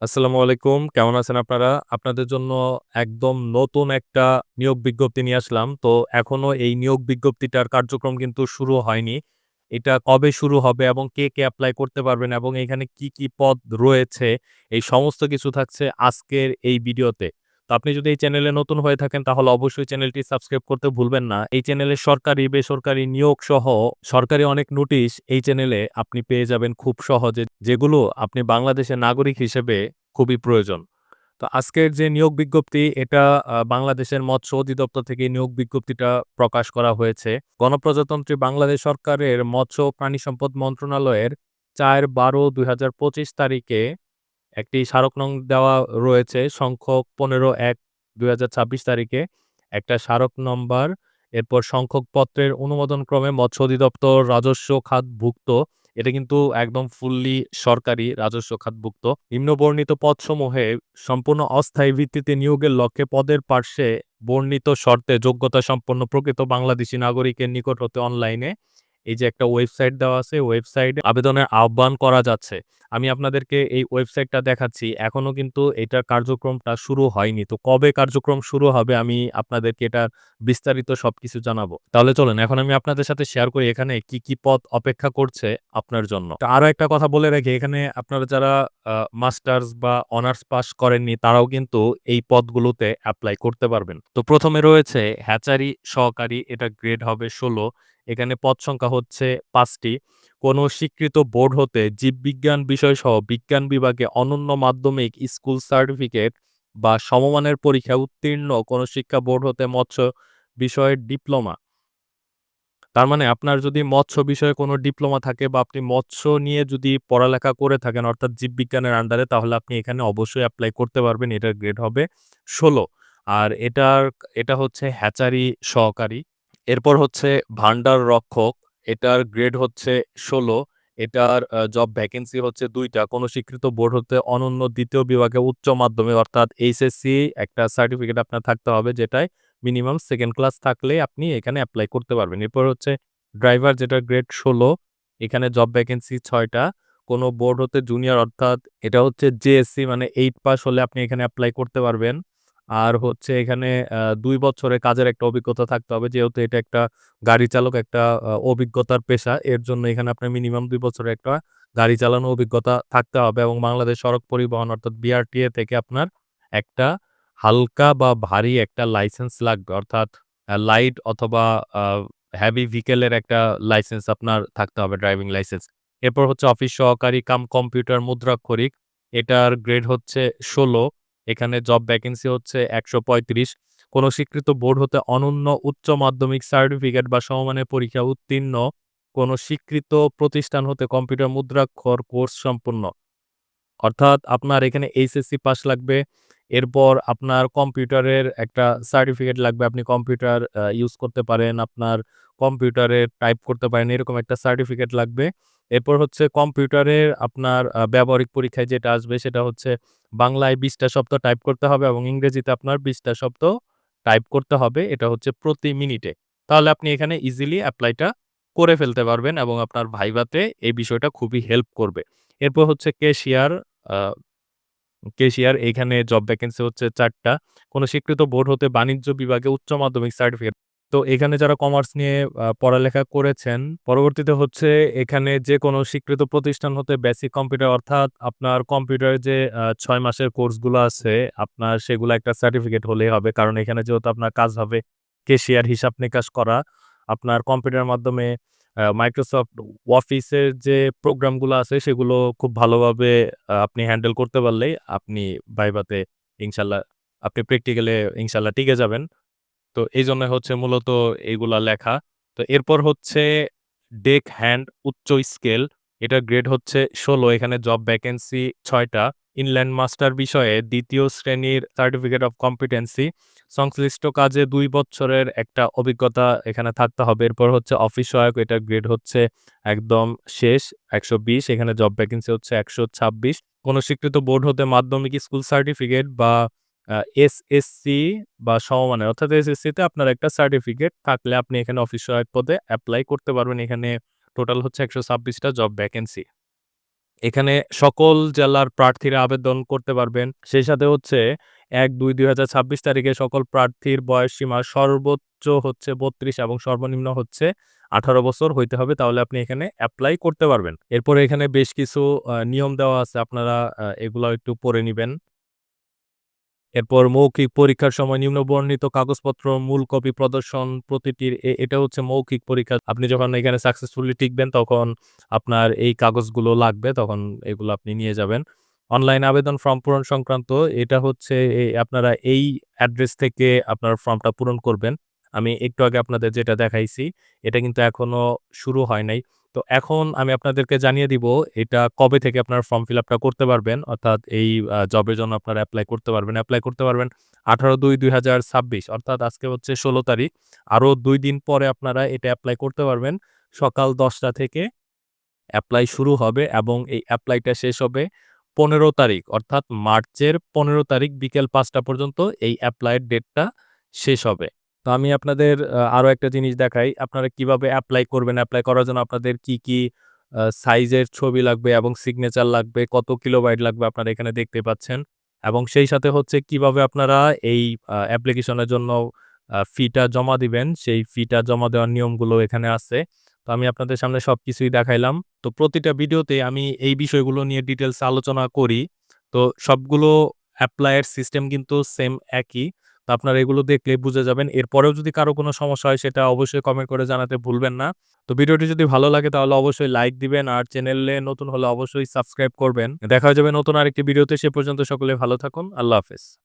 আসসালামু আলাইকুম। কেমন আছেন আপনারা? আপনাদের জন্য একদম নতুন একটা নিয়োগ বিজ্ঞপ্তি নিয়ে আসলাম। তো এখনো এই নিয়োগ বিজ্ঞপ্তিটার কার্যক্রম কিন্তু শুরু হয়নি। এটা কবে শুরু হবে এবং কে এপ্লাই করতে পারবেন এবং এখানে কি পদ রয়েছে, এই সমস্ত কিছু থাকছে আজকের এই ভিডিওতে। তো আপনি যদি এই চ্যানেলে নতুন হয়ে থাকেন তাহলে অবশ্যই চ্যানেলটি সাবস্ক্রাইব করতে ভুলবেন না। এই চ্যানেলে সরকারি, বেসরকারি নিয়োগ সহ সরকারি অনেক নোটিশ এই চ্যানেলে আপনি পেয়ে যাবেন খুব সহজে, যেগুলো আপনি বাংলাদেশের নাগরিক হিসেবে খুবই প্রয়োজন। তো আজকের যে নিয়োগ বিজ্ঞপ্তি এটা বাংলাদেশের মৎস্য অধিদপ্তর থেকে এই নিয়োগ বিজ্ঞপ্তিটা প্রকাশ করা হয়েছে। গণপ্রজাতন্ত্রী বাংলাদেশ সরকারের মৎস্য ও প্রাণী সম্পদ মন্ত্রণালয়ের ৪/১২/২০২৫ তারিখে একটি স্মারক নং দেওয়া রয়েছে সংখ্যক ১৫/১/২০২৬ তারিখে একটা স্মারক নম্বর, এরপর সংখ্যক পত্রের অনুমোদন ক্রমে মৎস্য অধিদপ্তর রাজস্ব খাতভুক্ত। এটা কিন্তু একদম ফুললি সরকারি রাজস্ব খাতভুক্ত। নিম্নবর্ণিত পদসমূহে সম্পূর্ণ অস্থায়ী ভিত্তিতে নিয়োগের লক্ষ্যে পদের পার্শ্বে বর্ণিত শর্তে যোগ্যতা সম্পন্ন প্রকৃত বাংলাদেশী নাগরিকের নিকট হতে অনলাইনে এই যে একটা ওয়েবসাইট দেওয়া আছে, ওয়েবসাইটে আবেদনের আহ্বান করা যাচ্ছে। আমি আপনাদেরকে এই ওয়েবসাইটটা দেখাচ্ছি। এখনো কিন্তু এটার কার্যক্রমটা শুরু হয়নি। তো কবে কার্যক্রম শুরু হবে আমি আপনাদেরকে এটার বিস্তারিত সবকিছু জানাবো। তাহলে চলুন এখন আমি আপনাদের সাথে শেয়ার করি এখানে কি পদ অপেক্ষা করছে আপনার জন্য। তো আরো একটা কথা বলে রাখি, এখানে আপনারা যারা মাস্টার্স বা অনার্স পাস করেননি তারাও কিন্তু এই পদগুলোতে এপ্লাই করতে পারবেন। তো ১ম এ রয়েছে হ্যাচারি সহকারী, এটা গ্রেড হবে ১৬। এখানে পদ সংখ্যা হচ্ছে ৫ টি। কোনো স্বীকৃত বোর্ড হতে জীববিজ্ঞান বিষয়সহ বিজ্ঞান বিভাগে অনন্য মাধ্যমিক স্কুল সার্টিফিকেট বা সমমানের পরীক্ষায় উত্তীর্ণ কোনো শিক্ষা বোর্ড হতে মৎস্য বিষয়ের ডিপ্লোমা। তার মানে আপনার যদি মৎস্য বিষয়ে কোনো ডিপ্লোমা থাকে বা আপনি মৎস্য নিয়ে যদি পড়ালেখা করে থাকেন অর্থাৎ জীববিজ্ঞানের আন্ডারে, তাহলে আপনি এখানে অবশ্যই এপ্লাই করতে পারবেন। এটার গ্রেড হবে ১৬। আর এটা হচ্ছে হ্যাচারি সহকারী। এরপর হচ্ছে ভান্ডার রক্ষক। এটার গ্রেড হচ্ছে ১৬। এটার জব ভ্যাকেন্সি হচ্ছে ২ টা। কোনো স্বীকৃত বোর্ড হতে অনন্য ২য় বিভাগে উচ্চ মাধ্যমিক অর্থাৎ এইচএসসি একটা সার্টিফিকেট আপনার থাকতে হবে, যেটায় মিনিমাম 2nd ক্লাস থাকলেই আপনি এখানে এপ্লাই করতে পারবেন। এরপর হচ্ছে ড্রাইভার, যেটার গ্রেড ১৬। এখানে জব ভ্যাকেন্সি ৬ টা। কোনো বোর্ড হতে জুনিয়র অর্থাৎ এটা হচ্ছে জেএসসি মানে 8 পাস হলে আপনি এখানে এপ্লাই করতে পারবেন। আর হচ্ছে এখানে ২ বছরের কাজের একটা অভিজ্ঞতা থাকতে হবে। যেহেতু এটা একটা গাড়ি চালক, একটা অভিজ্ঞতার পেশা। এর জন্য এখানে আপনার মিনিমাম ২ বছরের একটা গাড়ি চালানোর অভিজ্ঞতা থাকতে হবে এবং বাংলাদেশ সড়ক পরিবহন অর্থাৎ বিআরটিএ থেকে আপনার একটা হালকা বা ভারী একটা লাইসেন্স লাগবে। অর্থাৎ লাইট অথবা আ হেভি ভেহিকল এর একটা লাইসেন্স আপনার থাকতে হবে, ড্রাইভিং লাইসেন্স। এরপর হচ্ছে অফিস সহকারী কাম কম্পিউটার মুদ্রাক্ষরিক। এটার গ্রেড হচ্ছে ১৬। এখানে জব ভ্যাকেন্সি হচ্ছে ১৩৫। কোন স্বীকৃত বোর্ড হতে অনন্য উচ্চ মাধ্যমিক সার্টিফিকেট বা সমমানের পরীক্ষা উত্তীর্ণ কোন স্বীকৃত প্রতিষ্ঠান হতে কম্পিউটার মুদ্রাক্ষর কোর্স সম্পন্ন। অর্থাৎ আপনার এখানে এইচএসসি পাস লাগবে। এরপর আপনার কম্পিউটারের একটা সার্টিফিকেট লাগবে। আপনি কম্পিউটার ইউজ করতে পারেন, আপনার কম্পিউটারে টাইপ করতে পারেন, এরকম একটা সার্টিফিকেট লাগবে। এরপর হচ্ছে কম্পিউটারের আপনার ব্যবহারিক পরীক্ষায় যেটা আসবে সেটা হচ্ছে বাংলায় ২০ টা শব্দ টাইপ করতে হবে এবং ইংরেজিতে আপনার ২০ টা শব্দ টাইপ করতে হবে। এটা হচ্ছে প্রতি মিনিটে। তাহলে আপনি এখানে ইজিলি এপ্লাইটা করে ফেলতে পারবেন এবং আপনার ভাইভাতে এই বিষয়টা খুবই হেল্প করবে। এরপর হচ্ছে আ ক্যাশিয়ার, এখানে জব ভ্যাকেন্সি হচ্ছে ৪ টা। কোন স্বীকৃত বোর্ড হতে বাণিজ্য বিভাগে উচ্চ মাধ্যমিক সার্টিফিকেট। তো এখানে যারা কমার্স নিয়ে পড়ালেখা করেছেন, পরবর্তীতে হচ্ছে এখানে যেকোনো স্বীকৃত প্রতিষ্ঠান হতে বেসিক কম্পিউটার অর্থাৎ আপনার কম্পিউটারের যে ৬ মাসের কোর্সগুলো আছে, আপনার সেগুলা একটা সার্টিফিকেট হলেই হবে। কারণ এখানে যেহেতু আপনার কাজ হবে ক্যাশিয়ার, হিসাব-নিকাশ করা। আপনার কম্পিউটারের মাধ্যমে Microsoft অফিসের যে প্রোগ্রামগুলো আছে সেগুলো খুব ভালোভাবে আপনি হ্যান্ডেল করতে পারলেই আপনি ভাইভাতে ইনশাল্লাহ আপনি প্র্যাকটিক্যালে ইনশাল্লাহ টিকে যাবেন। তো এইজন্য হচ্ছে মূলত এগুলা লেখা। তো এরপর হচ্ছে ডেক হ্যান্ড উচ্চ স্কেল। এটার গ্রেড হচ্ছে ১৬। এখানে জব ভ্যাকেন্সি ৬ টা। ইনল্যান্ড মাস্টার বিষয়ে ২য় শ্রেণীর সার্টিফিকেট অফ কম্পিটেন্সি। সংশ্লিষ্ট কাজে ২ বছরের একটা অভিজ্ঞতা এখানে থাকতে হবে। এরপর হচ্ছে অফিস সহায়ক, এটার গ্রেড হচ্ছে একদম শেষ ১২০। এখানে জব ভ্যাকেন্সি হচ্ছে ১২৬। কোন স্বীকৃত বোর্ড হতে মাধ্যমিক স্কুল সার্টিফিকেট বা এসএসসি বা সমমানের অর্থাৎ এসএসসিতে আপনার একটা সার্টিফিকেট থাকলে আপনি এখানে অফিস সহায়ক পদে এপ্লাই করতে পারবেন। এখানে টোটাল হচ্ছে ১২৬ টা জব ভ্যাকেন্সি। এখানে সকল জেলার প্রার্থীরা আবেদন করতে পারবেন। সেই সাথে হচ্ছে ১-২-২০২৬ তারিখে সকল প্রার্থীর বয়সসীমা সর্বোচ্চ হচ্ছে ৩২ এবং সর্বনিম্ন হচ্ছে ১৮ বছর হইতে হবে। তাহলে আপনি এখানে এপ্লাই করতে পারবেন। এরপরে এখানে বেশ কিছু নিয়ম দেওয়া আছে। আপনারা এগুলাও একটু পড়ে নিবেন। এরপর মৌখিক পরীক্ষার সময় নিম্নবর্ণিত কাগজপত্র মূল কপি প্রদর্শন প্রতিটির এটা হচ্ছে মৌখিক পরীক্ষা। আপনি যখন এখানে সাকসেসফুলি টিকবেন তখন আপনার এই কাগজগুলো লাগবে। তখন এগুলো আপনি নিয়ে যাবেন। অনলাইন আবেদন ফর্ম পূরণ সংক্রান্ত এটা হচ্ছে আপনারা এই অ্যাড্রেস থেকে আপনার ফর্মটা পূরণ করবেন। আমি একটু আগে আপনাদের যেটা দেখাইছি, এটা কিন্তু এখনো শুরু হয় নাই। তো এখন আমি আপনাদেরকে জানিয়ে দিব এটা কবে থেকে আপনার ফর্ম ফিল আপটা করতে পারবেন। অর্থাৎ এই জবের জন্য আপনারা এপ্লাই করতে পারবেন। এপ্লাই করতে পারবেন ১৮/২/২০২৬ অর্থাৎ আজকে হচ্ছে ১৬ তারিখ। আরো ২ দিন পরে আপনারা এটা এপ্লাই করতে পারবেন। সকাল ১০টা থেকে এপ্লাই শুরু হবে এবং এই এপ্লাইটা শেষ হবে ১৫ তারিখ অর্থাৎ মার্চের ১৫ তারিখ বিকেল ৫টা পর্যন্ত এই এপ্লাইয়ের ডেটটা শেষ হবে। তো আমি আপনাদের আরো একটা জিনিস দেখাই। আপনারা কিভাবে এপ্লাই করবেন? এপ্লাই করার জন্য আপনাদের কি সাইজের ছবি লাগবে এবং সিগনেচার লাগবে, কত কিলোবাইট লাগবে আপনারা এখানে দেখতে পাচ্ছেন। এবং সেই সাথে হচ্ছে কিভাবে আপনারা এই অ্যাপ্লিকেশনের জন্য ফিটা জমা দিবেন, সেই ফিটা জমা দেওয়ার নিয়মগুলো এখানে আছে। তো আমি আপনাদের সামনে সবকিছুই দেখাইলাম। তো প্রতিটা ভিডিওতে আমি এই বিষয়গুলো নিয়ে ডিটেইলস আলোচনা করি। তো সবগুলো এপ্লাই এর সিস্টেম কিন্তু সেম একই। তো আপনারা এগুলো দেখলে বুঝে যাবেন। এরপরেও যদি কারো কোনো সমস্যা হয় সেটা অবশ্যই কমেন্ট করে জানাতে ভুলবেন না। তো ভিডিওটি যদি ভালো লাগে তাহলে অবশ্যই লাইক দিবেন আর চ্যানেলে নতুন হলে অবশ্যই সাবস্ক্রাইব করবেন। দেখা হয়ে যাবে নতুন আরেকটি ভিডিওতে। সে পর্যন্ত সকলে ভালো থাকুন। আল্লাহ হাফেজ।